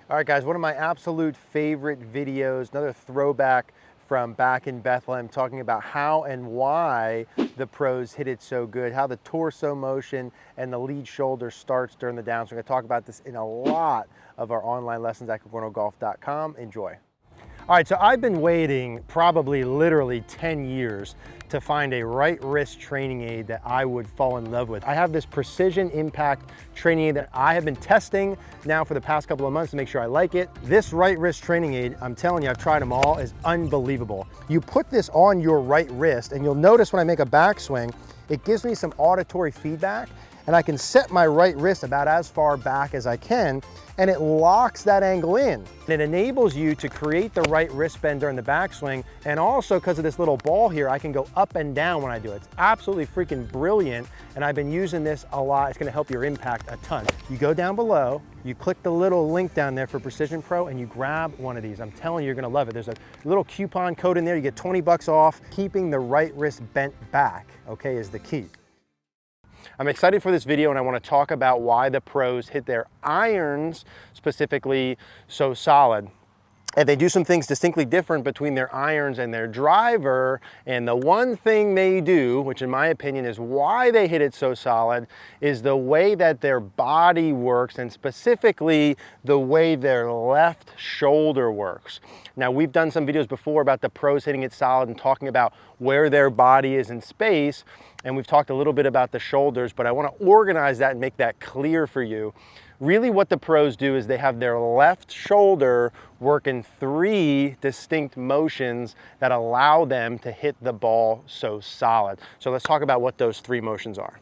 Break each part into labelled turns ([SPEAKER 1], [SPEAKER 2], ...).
[SPEAKER 1] All right, guys, one of my absolute favorite videos, another throwback from back in Bethlehem, talking about how and why the pros hit it so good, how the torso motion and the lead shoulder starts during the downswing. We're going to talk about this in a lot of our online lessons at CogornoGolf.com. Enjoy. All right, so I've been waiting probably literally 10 years to find a right wrist training aid that I would fall in love with. I have this precision impact training aid that I have been testing now for the past couple of months to make sure I like it. This right wrist training aid, I'm telling you, I've tried them all, is unbelievable. You put this on your right wrist and you'll notice when I make a backswing, it gives me some auditory feedback and I can set my right wrist about as far back as I can, and it locks that angle in. And it enables you to create the right wrist bend during the backswing, and also because of this little ball here, I can go up and down when I do it. It's absolutely freaking brilliant, and I've been using this a lot. It's gonna help your impact a ton. You go down below, you click the little link down there for Precision Pro, and you grab one of these. I'm telling you, you're gonna love it. There's a little coupon code in there, you get 20 bucks off. Keeping the right wrist bent back, okay, is the key. I'm excited for this video and I want to talk about why the pros hit their irons specifically so solid. And they do some things distinctly different between their irons and their driver. And the one thing they do, which in my opinion is why they hit it so solid, is the way that their body works, and specifically the way their left shoulder works. Now, we've done some videos before about the pros hitting it solid and talking about where their body is in space. And we've talked a little bit about the shoulders, but I want to organize that and make that clear for you. Really what the pros do is they have their left shoulder work in 3 distinct motions that allow them to hit the ball so solid. So let's talk about what those 3 motions are.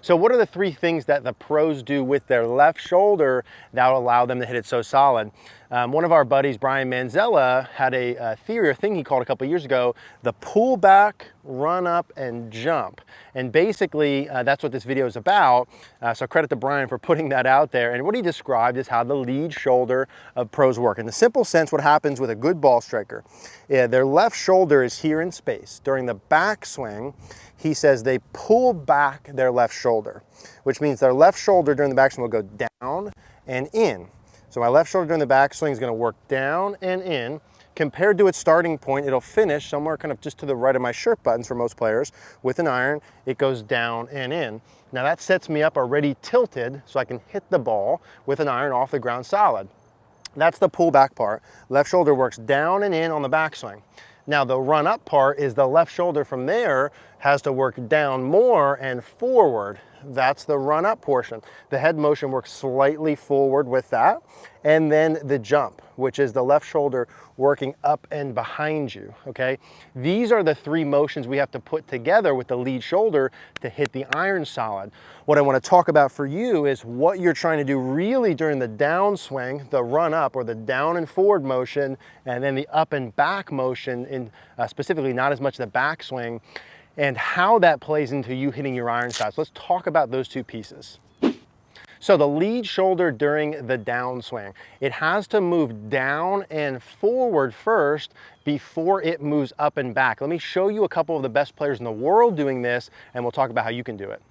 [SPEAKER 1] So what are the 3 things that the pros do with their left shoulder that will allow them to hit it so solid? One of our buddies, Brian Manzella, had a theory or thing he called a couple years ago, the pull back, run up, and jump. And basically, that's what this video is about. So credit to Brian for putting that out there. And what he described is how the lead shoulder of pros work. In the simple sense, what happens with a good ball striker, their left shoulder is here in space. During the backswing, he says they pull back their left shoulder, which means their left shoulder during the backswing will go down and in. So my left shoulder during the backswing is going to work down and in. Compared to its starting point, it'll finish somewhere kind of just to the right of my shirt buttons for most players. With an iron, it goes down and in. Now that sets me up already tilted so I can hit the ball with an iron off the ground solid. That's the pull back part. Left shoulder works down and in on the backswing. Now the run up part is the left shoulder from there has to work down more and forward. That's the run up portion. The head motion works slightly forward with that. And then the jump, which is the left shoulder working up and behind you, okay? These are the 3 motions we have to put together with the lead shoulder to hit the iron solid. What I want to talk about for you is what you're trying to do really during the downswing, the run up or the down and forward motion, and then the up and back motion, in specifically not as much the backswing, and how that plays into you hitting your iron side. So let's talk about those 2 pieces. So the lead shoulder during the downswing, it has to move down and forward first before it moves up and back. Let me show you a couple of the best players in the world doing this, and we'll talk about how you can do it.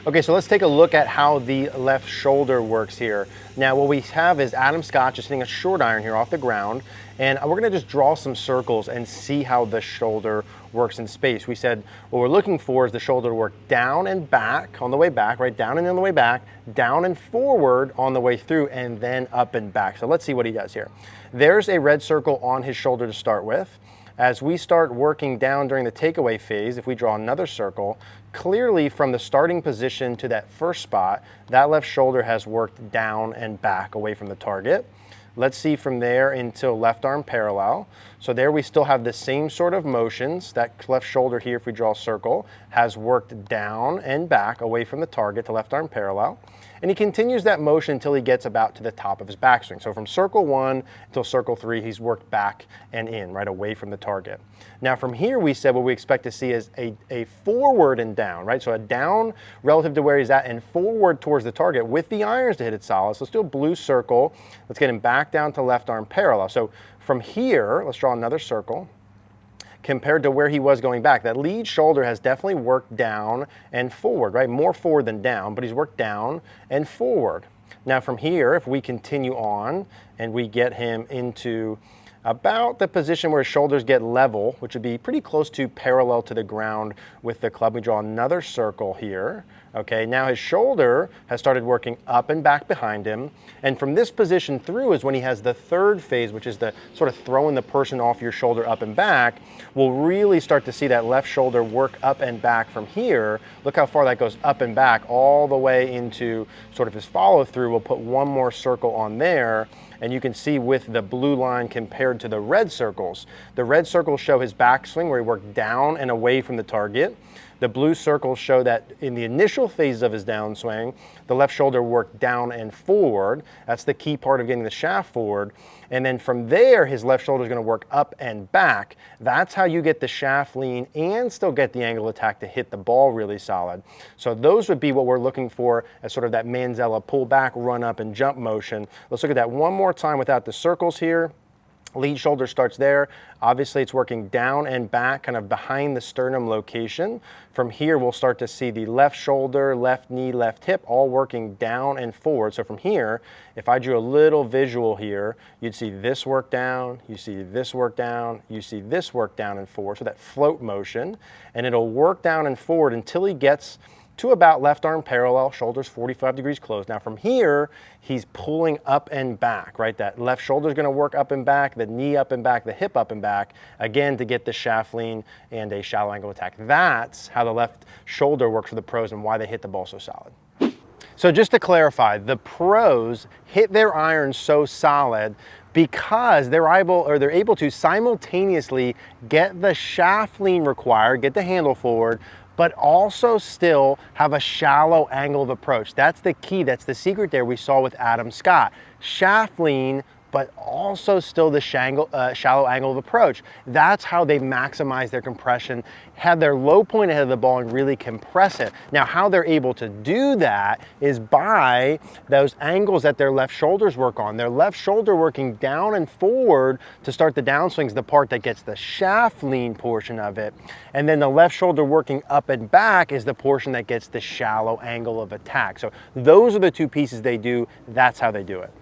[SPEAKER 1] Okay, so let's take a look at how the left shoulder works here. Now what we have is Adam Scott just hitting a short iron here off the ground, and we're gonna just draw some circles and see how the shoulder works in space. We said what we're looking for is the shoulder to work down and back on the way back, right? Down and on the way back, down and forward on the way through, and then up and back. So let's see what he does here. There's a red circle on his shoulder to start with. As we start working down during the takeaway phase, if we draw another circle, clearly from the starting position to that first spot, that left shoulder has worked down and back away from the target. Let's see from there until left arm parallel. So there we still have the same sort of motions. That left shoulder here, if we draw a circle, has worked down and back away from the target to left arm parallel. And he continues that motion until he gets about to the top of his backswing. So from circle 1 until circle 3, he's worked back and in, right away from the target. Now from here, we said what we expect to see is a forward and down, right? So a down relative to where he's at and forward towards the target with the irons to hit it solid. So let's do a blue circle. Let's get him back down to left arm parallel. So from here, let's draw another circle. Compared to where he was going back, that lead shoulder has definitely worked down and forward, right? More forward than down, but he's worked down and forward. Now from here, if we continue on and we get him into about the position where his shoulders get level, which would be pretty close to parallel to the ground with the club, we draw another circle here. Okay, now his shoulder has started working up and back behind him. And from this position through is when he has the third phase, which is the sort of throwing the person off your shoulder up and back. We'll really start to see that left shoulder work up and back from here. Look how far that goes up and back all the way into sort of his follow through. We'll put one more circle on there. And you can see with the blue line compared to the red circles. The red circles show his backswing where he worked down and away from the target. The blue circles show that in the initial phases of his downswing, the left shoulder worked down and forward. That's the key part of getting the shaft forward. And then from there, his left shoulder is going to work up and back. That's how you get the shaft lean and still get the angle attack to hit the ball really solid. So those would be what we're looking for as sort of that Manzella pull back, run up, and jump motion. Let's look at that one more time without the circles here. Lead shoulder starts there. Obviously it's working down and back, kind of behind the sternum location. From here we'll start to see the left shoulder, left knee, left hip all working down and forward. So from here, if I drew a little visual here, you'd see this work down, you see this work down, you see this work down and forward. So that float motion, and it'll work down and forward until he gets to about left arm parallel, shoulders 45 degrees closed. Now from here, he's pulling up and back, right? That left shoulder is going to work up and back, the knee up and back, the hip up and back, again to get the shaft lean and a shallow angle attack. That's how the left shoulder works for the pros and why they hit the ball so solid. So just to clarify, the pros hit their irons so solid because they're able to simultaneously get the shaft lean required, get the handle forward, but also still have a shallow angle of approach. That's the key, that's the secret there we saw with Adam Scott. Shaft lean, but also still the shallow angle of approach. That's how they maximize their compression, have their low point ahead of the ball and really compress it. Now, how they're able to do that is by those angles that their left shoulders work on. Their left shoulder working down and forward to start the downswing is the part that gets the shaft lean portion of it. And then the left shoulder working up and back is the portion that gets the shallow angle of attack. So those are the two pieces they do. That's how they do it.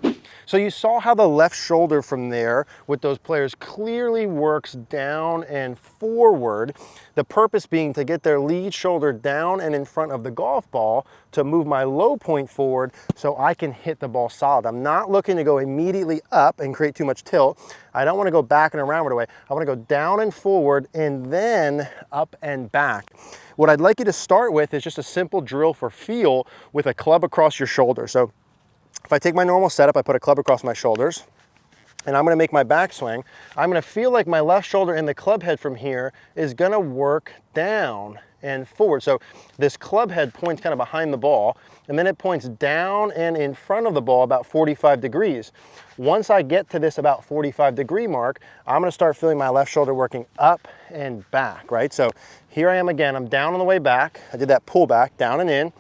[SPEAKER 1] So you saw how the left shoulder from there with those players clearly works down and forward. The purpose being to get their lead shoulder down and in front of the golf ball to move my low point forward so I can hit the ball solid. I'm not looking to go immediately up and create too much tilt. I don't want to go back and around right away. I want to go down and forward and then up and back. What I'd like you to start with is just a simple drill for feel with a club across your shoulder. So if I take my normal setup, I put a club across my shoulders, and I'm going to make my backswing. I'm going to feel like my left shoulder and the club head from here is going to work down and forward. So this club head points kind of behind the ball, and then it points down and in front of the ball about 45 degrees. Once I get to this about 45-degree mark, I'm going to start feeling my left shoulder working up and back, right? So here I am again. I'm down on the way back. I did that pull back, down and in.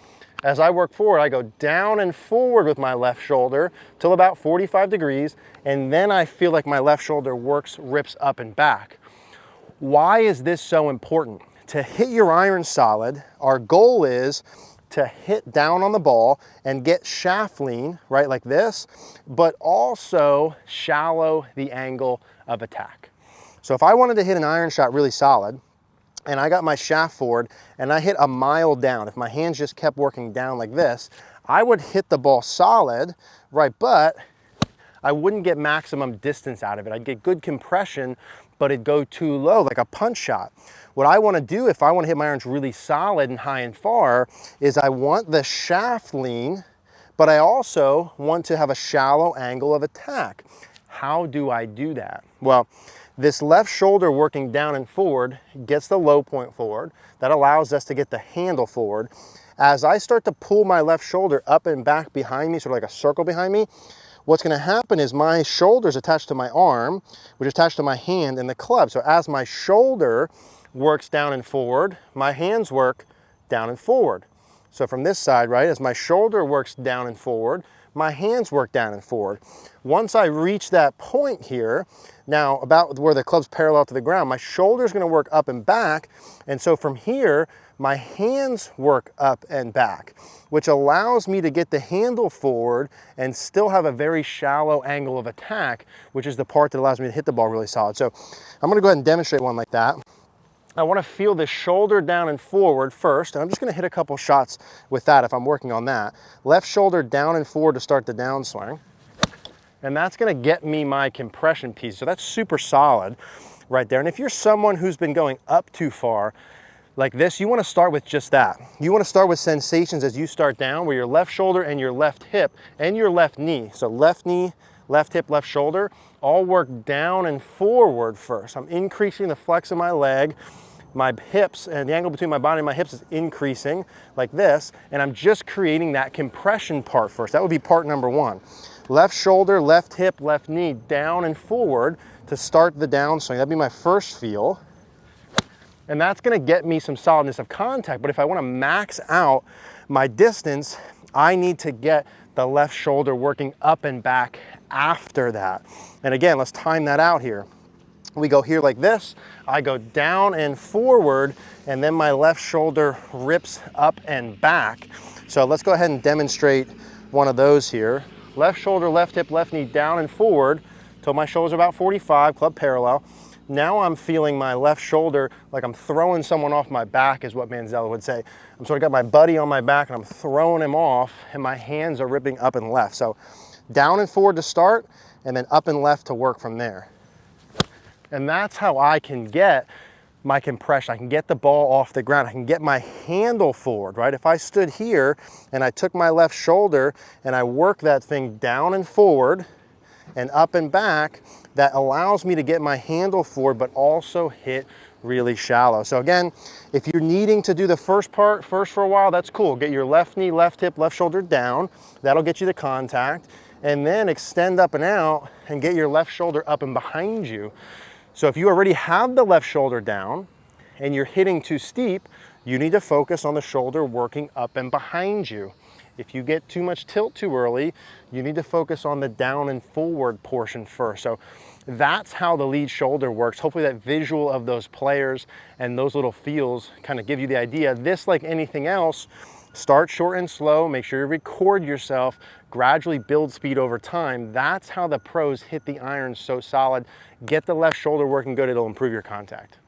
[SPEAKER 1] As I work forward, I go down and forward with my left shoulder till about 45 degrees, and then I feel like my left shoulder rips up and back. Why is this so important? To hit your iron solid, our goal is to hit down on the ball and get shaft lean, right, like this, but also shallow the angle of attack. So if I wanted to hit an iron shot really solid, and I got my shaft forward and I hit a mile down, if my hands just kept working down like this, I would hit the ball solid, right, but I wouldn't get maximum distance out of it. I'd get good compression, but it'd go too low, like a punch shot. What I want to do if I want to hit my irons really solid and high and far is I want the shaft lean, but I also want to have a shallow angle of attack. How do I do that? Well, this left shoulder working down and forward gets the low point forward. That allows us to get the handle forward. As I start to pull my left shoulder up and back behind me, sort of like a circle behind me, what's going to happen is my shoulder's attached to my arm, which is attached to my hand and the club. So as my shoulder works down and forward, my hands work down and forward. So from this side, right, as my shoulder works down and forward, my hands work down and forward. Once I reach that point here, now about where the club's parallel to the ground, my shoulder's going to work up and back. And so from here, my hands work up and back, which allows me to get the handle forward and still have a very shallow angle of attack, which is the part that allows me to hit the ball really solid. So I'm gonna go ahead and demonstrate one like that. I wanna feel the shoulder down and forward first, and I'm just gonna hit a couple shots with that if I'm working on that. Left shoulder down and forward to start the downswing. And that's gonna get me my compression piece. So that's super solid right there. And if you're someone who's been going up too far, like this, you wanna start with just that. You wanna start with sensations as you start down, where your left shoulder and your left hip and your left knee, so left knee, left hip, left shoulder, all work down and forward first. I'm increasing the flex of my leg, my hips, and the angle between my body and my hips is increasing like this, and I'm just creating that compression part first. That would be part number one. Left shoulder, left hip, left knee, down and forward to start the downswing. That'd be my first feel. And that's gonna get me some solidness of contact. But if I wanna max out my distance, I need to get the left shoulder working up and back after that. And again, let's time that out here. We go here like this, I go down and forward, and then my left shoulder rips up and back. So let's go ahead and demonstrate one of those here. Left shoulder, left hip, left knee, down and forward till my shoulder's about 45, club parallel. Now I'm feeling my left shoulder like I'm throwing someone off my back, is what Manzella would say. I'm sort of got my buddy on my back and I'm throwing him off, and my hands are ripping up and left. So down and forward to start, and then up and left to work from there. And that's how I can get my compression. I can get the ball off the ground. I can get my handle forward, right? If I stood here and I took my left shoulder and I work that thing down and forward and up and back, that allows me to get my handle forward, but also hit really shallow. So again, if you're needing to do the first part first for a while, that's cool. Get your left knee, left hip, left shoulder down. That'll get you the contact. And then extend up and out and get your left shoulder up and behind you. So if you already have the left shoulder down and you're hitting too steep, you need to focus on the shoulder working up and behind you. If you get too much tilt too early, you need to focus on the down and forward portion first. So that's how the lead shoulder works. Hopefully that visual of those players and those little feels kind of give you the idea. This, like anything else, start short and slow, make sure you record yourself, gradually build speed over time. That's how the pros hit the irons so solid. Get the left shoulder working good, it'll improve your contact.